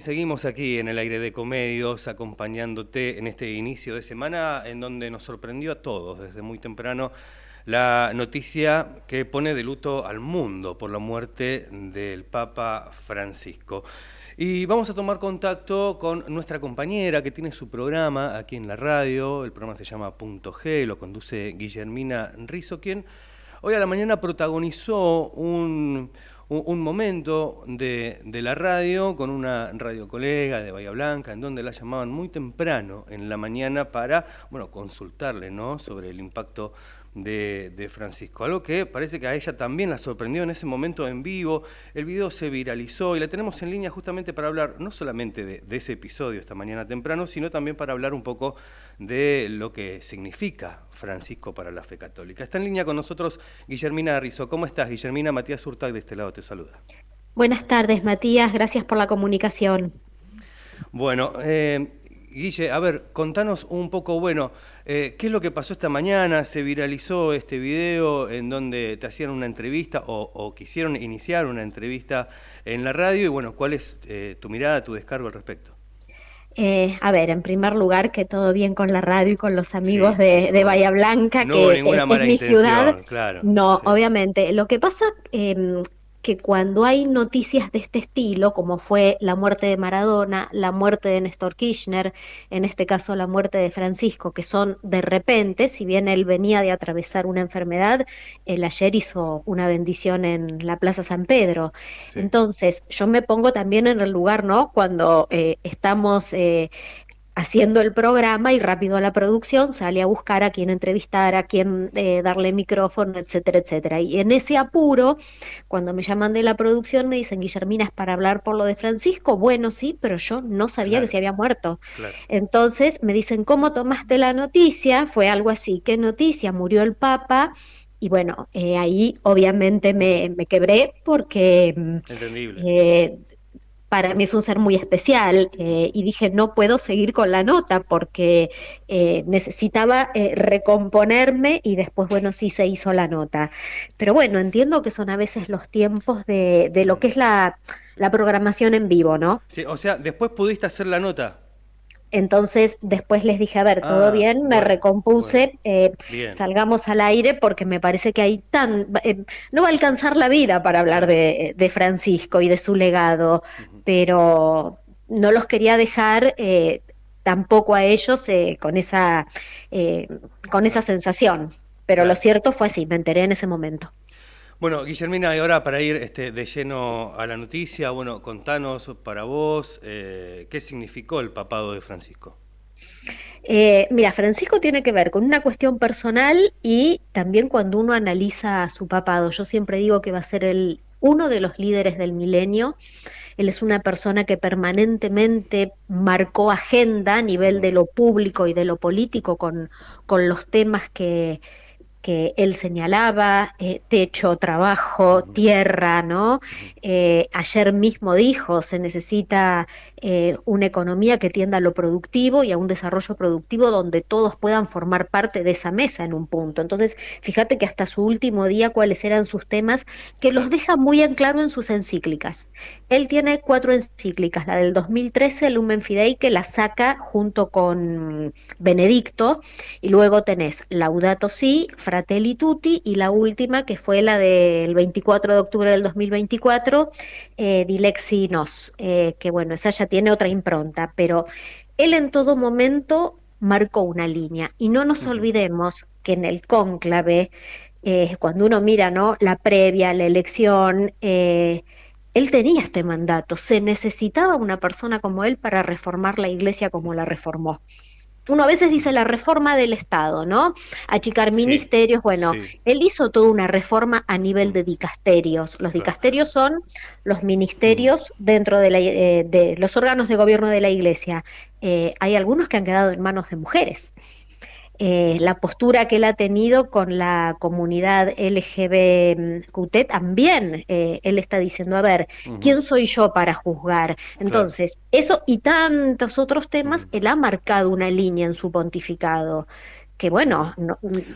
Seguimos aquí en el aire de Ecomedios, acompañándote en este inicio de semana en donde nos sorprendió a todos desde muy temprano la noticia que pone de luto al mundo por la muerte del Papa Francisco. Y vamos a tomar contacto con nuestra compañera que tiene su programa aquí en la radio. El programa se llama Punto G, lo conduce Guillermina Rizzo, quien hoy a la mañana protagonizó un momento de la radio con una radio colega de Bahía Blanca, en donde la llamaban muy temprano en la mañana para, bueno, consultarle, ¿no?, sobre el impacto de Francisco. Algo que parece que a ella también la sorprendió en ese momento en vivo. El video se viralizó y la tenemos en línea justamente para hablar no solamente de ese episodio esta mañana temprano, sino también para hablar un poco de lo que significa Francisco para la fe católica. Está en línea con nosotros Guillermina Rizzo. ¿Cómo estás, Guillermina? Matías Urtag de este lado te saluda. Buenas tardes, Matías, gracias por la comunicación. Bueno, Guille, a ver, contanos un poco, bueno, ¿qué es lo que pasó esta mañana? Se viralizó este video en donde te hacían una entrevista o quisieron iniciar una entrevista en la radio y bueno, ¿cuál es tu mirada, tu descargo al respecto? A ver, en primer lugar, que todo bien con la radio y con los amigos Sí, de todo bien. Bahía Blanca, No hubo que ninguna es mala mi ciudad. intención, claro, No, sí, obviamente. Lo que pasa que cuando hay noticias de este estilo, como fue la muerte de Maradona, la muerte de Néstor Kirchner, en este caso la muerte de Francisco, que son de repente, si bien él venía de atravesar una enfermedad, él ayer hizo una bendición en la Plaza San Pedro. sí, Entonces, yo me pongo también en el lugar, ¿no? Cuando estamos haciendo el programa y rápido la producción sale a buscar a quién entrevistar, a quién darle micrófono, etcétera, etcétera. Y en ese apuro, cuando me llaman de la producción, me dicen, Guillermina, ¿es para hablar por lo de Francisco? Bueno, sí, pero yo no sabía que claro, se había muerto. claro. Entonces me dicen, ¿cómo tomaste la noticia? Fue algo así, ¿qué noticia? Murió el Papa. Y bueno, ahí obviamente Ujú. me quebré porque Entendible. eh, para mí es un ser muy especial Ujú. y dije, no puedo seguir con la nota porque necesitaba recomponerme y después, bueno, sí se hizo la nota. Pero bueno, entiendo que son a veces los tiempos de lo que Mm. es la programación en vivo, ¿no? Sí, o sea, después pudiste hacer la nota. Entonces después les dije, a ver, todo Ah, bien, me bueno, bueno, recompuse, bien. salgamos al aire porque me parece que no va a alcanzar la vida para hablar Claro. de Francisco y de su legado, Ujú. pero no los quería dejar tampoco a ellos eh, con esa Claro, sensación. Pero lo claro. cierto fue así, me enteré en ese momento. Bueno, Guillermina, y ahora para ir de lleno a la noticia, bueno, contanos para vos qué significó el papado de Francisco. Mira, Francisco tiene que ver con una cuestión personal y también cuando uno analiza su papado. Yo siempre digo que va a ser uno de los líderes del milenio. Él es una persona que permanentemente marcó agenda a nivel Ujú, de lo público y de lo político con los temas que él señalaba, techo, trabajo, ujú, tierra, ¿no? ujú. Ayer mismo dijo, se necesita una economía que tienda a lo productivo y a un desarrollo productivo donde todos puedan formar parte de esa mesa en un punto. Entonces, fíjate que hasta su último día, cuáles eran sus temas, que los Claro. deja muy en claro en sus encíclicas. Él tiene 4 encíclicas, la del 2013, Lumen Fidei, que la saca junto con Benedicto, y luego tenés Laudato Si, Fratelli Tutti y la última que fue la del 24 de octubre del 2024, Dilexi Nos, que bueno, esa ya tiene otra impronta, pero él en todo momento marcó una línea y no nos Ujú. olvidemos que en el cónclave, cuando uno mira, ¿no?, la previa, la elección, él tenía este mandato, se necesitaba una persona como él para reformar la iglesia como la reformó. Uno a veces dice Ujú. la reforma del Estado, ¿no? Achicar Sí, ministerios, bueno, sí, él hizo toda una reforma a nivel mm, de dicasterios. Los claro. dicasterios son los Mm, ministerios dentro de los órganos de gobierno de la Iglesia. Hay algunos que han quedado en manos de mujeres. La postura que él ha tenido con la comunidad LGBTQ también, él está diciendo, a ver, ujú, ¿quién soy yo para juzgar? claro. Entonces, eso y tantos otros Ujú, temas, él ha marcado una línea en su pontificado, que ujú. bueno,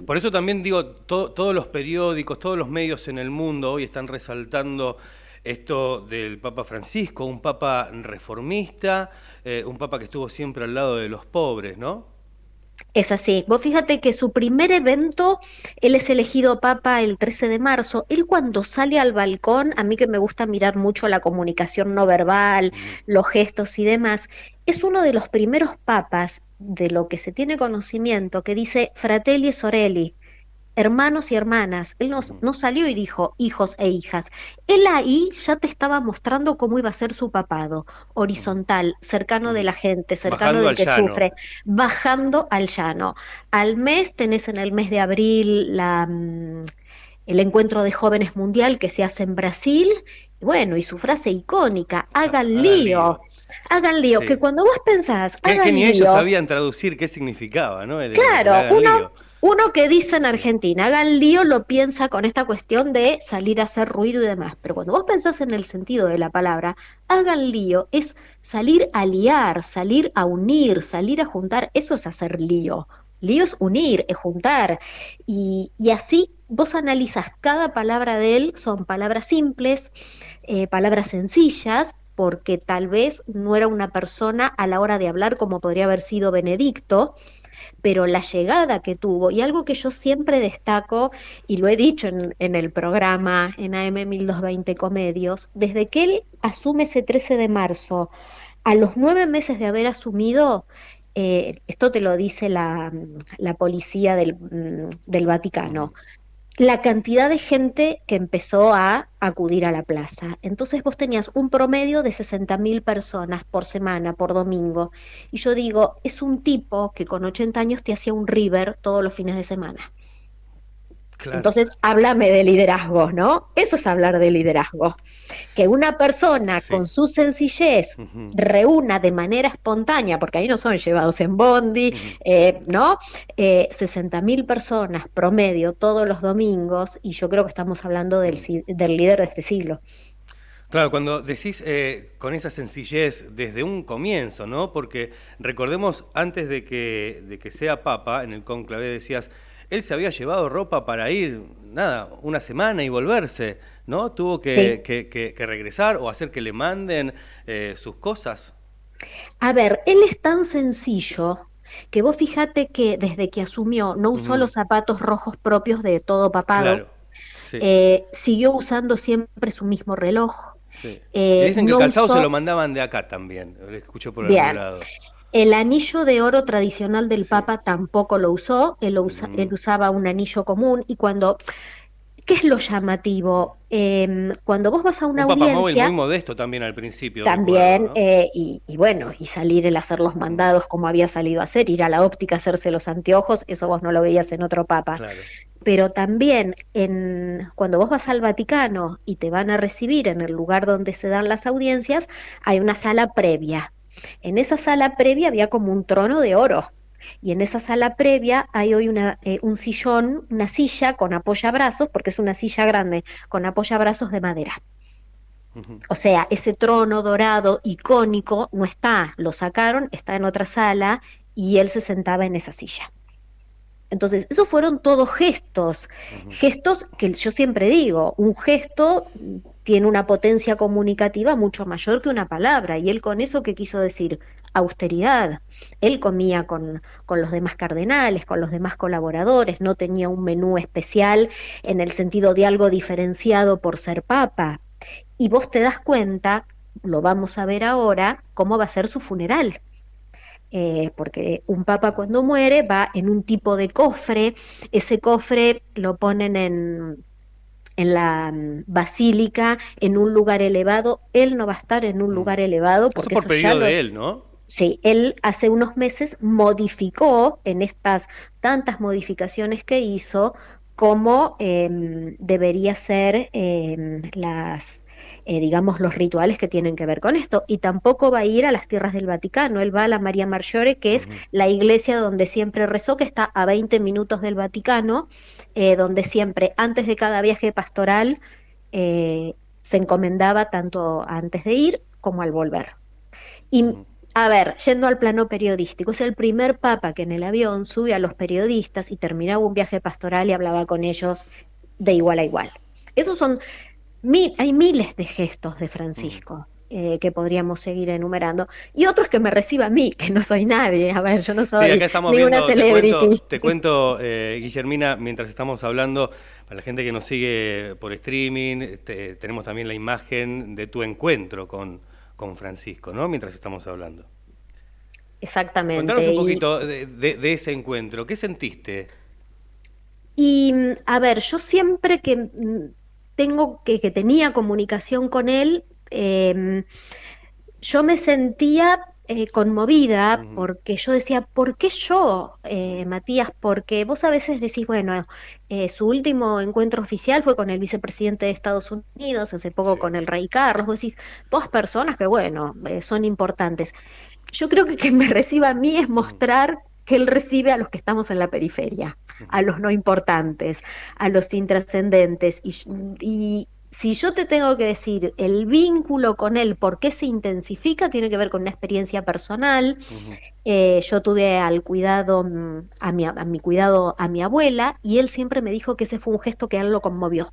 Por eso también digo, todos los periódicos, todos los medios en el mundo hoy están resaltando esto del Papa Francisco, un Papa reformista, un Papa que estuvo siempre al lado de los pobres, ¿no? Es así. Vos fíjate que su primer evento, él es elegido papa el 13 de marzo. Él cuando sale al balcón, a mí que me gusta mirar mucho la comunicación no verbal, Ujú. los gestos y demás, es uno de los primeros papas de lo que se tiene conocimiento que dice Fratelli e Sorelli, hermanos y hermanas. Él Ujú. no salió y dijo hijos e hijas. Él ahí ya te estaba mostrando cómo iba a ser su papado, Ujú. horizontal, cercano de Ujú. la gente, cercano Bajando del al que llano. sufre, bajando al llano. Al mes tenés en el mes de abril el encuentro de jóvenes mundial que se hace en Brasil. Y bueno, y su frase icónica, Hagan lío. hagan lío, que Sí. cuando vos pensás, Que hagan ni ellos lío. sabían traducir qué significaba, ¿no? El Claro, hagan lío. uno que dice en Sí. Argentina, hagan lío, lo piensa con esta cuestión de salir a hacer ruido y demás. Pero cuando vos pensás en el sentido de la palabra, hagan lío, es salir a liar, salir a unir, salir a juntar. Eso es hacer lío. Lío es unir, es juntar. Y así vos analizas cada palabra de él, son palabras simples, palabras sencillas, porque tal vez no era una persona a la hora de hablar como podría haber sido Benedicto, pero la llegada que tuvo, y algo que yo siempre destaco, y lo he dicho en el programa en AM 1220 Comedios, desde que él asume ese 13 de marzo, a los 9 meses de haber asumido, esto te lo dice la policía del Ujú. Vaticano, la cantidad de gente que empezó a acudir a la plaza. Entonces vos tenías un promedio de 60.000 personas por semana, por domingo. Y yo digo, es un tipo que con 80 años te hacía un River todos los fines de semana. Claro. Entonces, háblame de liderazgo, ¿no? Eso es hablar de liderazgo. Que una persona con Sí. su sencillez Ujú. reúna de manera espontánea, porque ahí no son llevados en bondi, Ujú. ¿no? 60.000 personas promedio todos los domingos, y yo creo que estamos hablando Ujú. del líder de este siglo. Claro, cuando decís con esa sencillez desde un comienzo, ¿no? Porque recordemos, antes de que sea papa, en el cónclave decías, él se había llevado ropa para ir, nada, una semana y volverse, ¿no? Tuvo Sí. que regresar o hacer que le manden sus cosas. A ver, él es tan sencillo que vos fíjate que desde que asumió no usó Ujú. los zapatos rojos propios de todo papado, Claro, sí, siguió usando siempre su mismo reloj, sí. Y dicen que el no calzado se lo usó, mandaban de acá también, lo escucho por algún bien, lado. el anillo de oro tradicional del Sí. Papa tampoco lo usó, él Ujú. usaba un anillo común y cuando, ¿qué es lo llamativo? Cuando vos vas a una Un papamóvil muy audiencia, modesto también al principio, recuerdo, también, ¿no? y bueno, y salir el hacer los Ujú. mandados como había salido a hacer, ir a la óptica, hacerse los anteojos, eso vos no lo veías en otro Papa. Claro. Pero también cuando vos vas al Vaticano y te van a recibir en el lugar donde se dan las audiencias, hay una sala previa. En esa sala previa había como un trono de oro. Y en esa sala previa hay hoy un sillón, una silla con apoyabrazos, porque es una silla grande, con apoyabrazos de madera. Ujú. O sea, ese trono dorado icónico no está, lo sacaron, está en otra sala y él se sentaba en esa silla. Entonces, esos fueron todos gestos, Ujú. gestos que yo siempre digo, un gesto tiene una potencia comunicativa mucho mayor que una palabra, y él con eso, ¿qué quiso decir? Austeridad. Él comía con los demás cardenales, con los demás colaboradores, no tenía un menú especial en el sentido de algo diferenciado por ser papa. Y vos te das cuenta, lo vamos a ver ahora, cómo va a ser su funeral, porque un papa cuando muere va en un tipo de cofre, ese cofre lo ponen en la basílica, en un lugar elevado, él no va a estar en un Mm. lugar elevado Eso porque por eso ya pedido lo... de él, ¿no? Sí, él hace unos meses modificó en estas tantas modificaciones que hizo cómo debería ser digamos, los rituales que tienen que ver con esto. Y tampoco va a ir a las tierras del Vaticano, él va a la María Maggiore, que es Ujú. la iglesia donde siempre rezó, que está a 20 minutos del Vaticano, donde siempre, antes de cada viaje pastoral, se encomendaba tanto antes de ir como al volver. Y Ujú. a ver, yendo al plano periodístico, es el primer papa que en el avión sube a los periodistas y terminaba un viaje pastoral y hablaba con ellos de igual a igual. Esos son Hay miles de gestos de Ujú. Francisco. Que podríamos seguir enumerando, y otros que me reciba a mí, que no soy nadie, a ver, yo no Sí, soy acá estamos ninguna viendo, celebrity. te cuento, Guillermina, mientras estamos hablando, para la gente que nos sigue por streaming, tenemos también la imagen de tu encuentro con Francisco, ¿no? Mientras estamos hablando. Contanos Exactamente. un poquito de ese encuentro. ¿Qué sentiste? A ver, yo siempre que que tenía comunicación con él, yo me sentía conmovida Ujú, porque yo decía, ¿por qué yo, ujú. Matías? Porque vos a veces decís, bueno, su último encuentro oficial fue con el vicepresidente de Estados Unidos, hace poco Sí. con el rey Carlos, vos decís, dos personas que, bueno, son importantes. Yo creo que me reciba a mí es Ujú, mostrar que él recibe a los que estamos en la periferia, a ujú. los no importantes, a los intrascendentes. Y si yo te tengo que decir el vínculo con él, por qué se intensifica, tiene que ver con una experiencia personal. Ujú. Yo tuve al cuidado, a mi cuidado a mi abuela, y él siempre me dijo que ese fue un gesto que a él lo conmovió.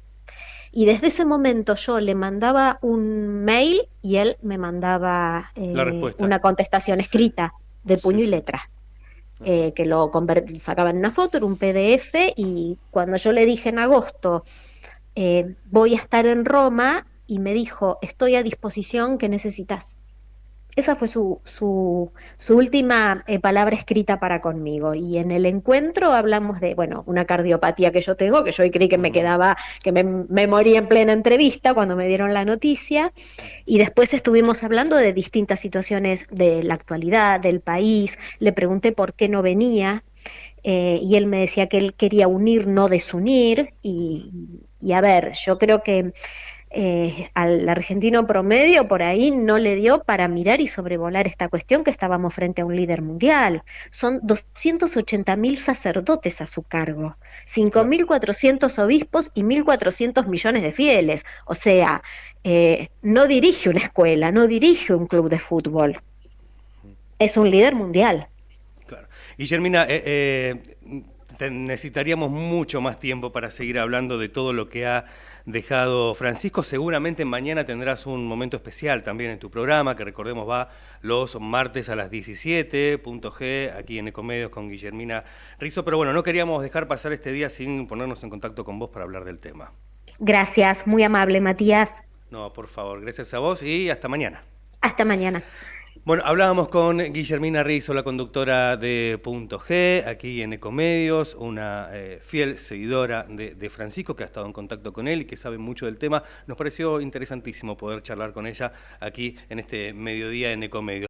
Y desde ese momento yo le mandaba un mail y él me mandaba La respuesta. una contestación Sí, escrita de sí, puño y sí. letra, Ajá. que lo sacaba en una foto, era un PDF, y cuando yo le dije en agosto, voy a estar en Roma, y me dijo, estoy a disposición, ¿qué necesitas? Esa fue su última palabra escrita para conmigo. Y en el encuentro hablamos de, bueno, una cardiopatía que yo tengo, que yo creí que me Ujú, quedaba, que me moría en plena entrevista cuando me dieron la noticia. Y después estuvimos hablando de distintas situaciones de la actualidad, del país. Le pregunté por qué no venía, y él me decía que él quería unir, no desunir. ujú. Y a ver, yo creo que al argentino promedio por ahí no le dio para mirar y sobrevolar esta cuestión, que estábamos frente a un líder mundial. Son 280.000 sacerdotes a su cargo, Claro. 5.400 obispos y 1.400 millones de fieles. O sea, no dirige una escuela, no dirige un club de fútbol, es un líder mundial. Claro. Guillermina, necesitaríamos mucho más tiempo para seguir hablando de todo lo que ha dejado Francisco. Seguramente mañana tendrás un momento especial también en tu programa, que recordemos va los martes a las 17, punto G, aquí en Ecomedios con Guillermina Rizzo. Pero bueno, no queríamos dejar pasar este día sin ponernos en contacto con vos para hablar del tema. Gracias, muy amable, Matías. No, por favor, gracias a vos y hasta mañana. Hasta mañana. Bueno, hablábamos con Guillermina Rizzo, la conductora de Punto G, aquí en Ecomedios, una fiel seguidora de Francisco, que ha estado en contacto con él y que sabe mucho del tema. Nos pareció interesantísimo poder charlar con ella aquí en este mediodía en Ecomedios.